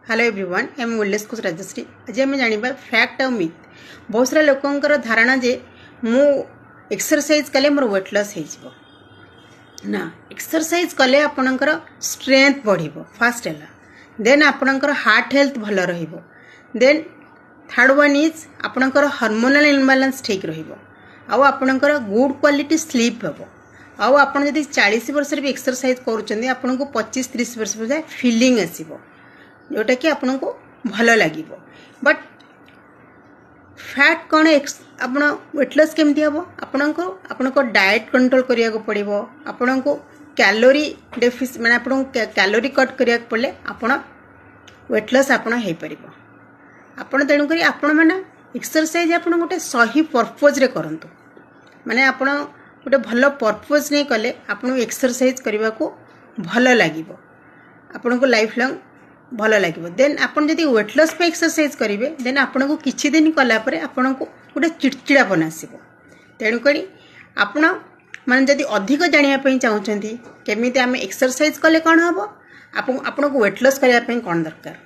Hello everyone am old age coach Rajshri. आज आम जाना फैक्ट और मिथ। बहुत सारा लोकंर धारणा जे मु एक्सरसाइज कले मोर वेट लॉस हो ना। एक्सरसाइज कले आपणकर स्ट्रेंथ बढ़िबो फास्ट है। देन आपणकर हार्ट हेल्थ भल रहिबो। देन थर्ड वन इज आपणकर हार्मोनल इम्बालांस ठीक रहिबो। आउ आपणकर गुड क्वालिटी स्लीप हेबो। आउ आपण जदि 40 वर्ष भी एक्सरसाइज करूछन्ती आपनको 25-30 वर्ष जाए फीलिंग आसीबो जोटा कि आपन को भल लगे। बट फैट कौन आप वेट लॉस केमती हम आपन को डाएट कंट्रोल करिया को पड़िबो। आपन को कैलोरी डेफिसिट माने आपन कैलोरी कट करिया को पड़ले आपन वेट लॉस आपन हे परिबो। आपन तेणु करी आपन माने एक्सरसाइज आपन गोटे सही पर्पज रे करंतु। माने आपन गोटे भल पर्पज नहीं कले आपन एक्सरसाइज करबा को भल लागिबो। आपन को लाइफ लॉन्ग भल लगे। देन आपन जदि वेट लॉस पे एक्सरसाइज करेंगे देन आपन को किछि दिन कला परे आपन को गोटे चिड़चिड़ापन आसीबो। तेणु करी आपन माने जदि अधिक जानिया पई चाहउछंती केमिति आमे एक्सरसाइज कले कोन हबो आपन को वेट लॉस करिया पई कोन दरकार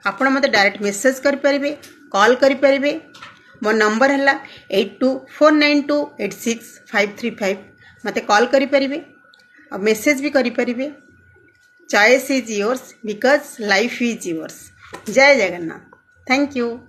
आपन मते डायरेक्ट मेसेज करि परिबे, कॉल करि परिबे। मो नंबर हला 8249286535। मते कॉल करि परिबे और मेसेज भी करि परिबे। Choice is yours because life is yours. जय जगन्नाथ। Thank you.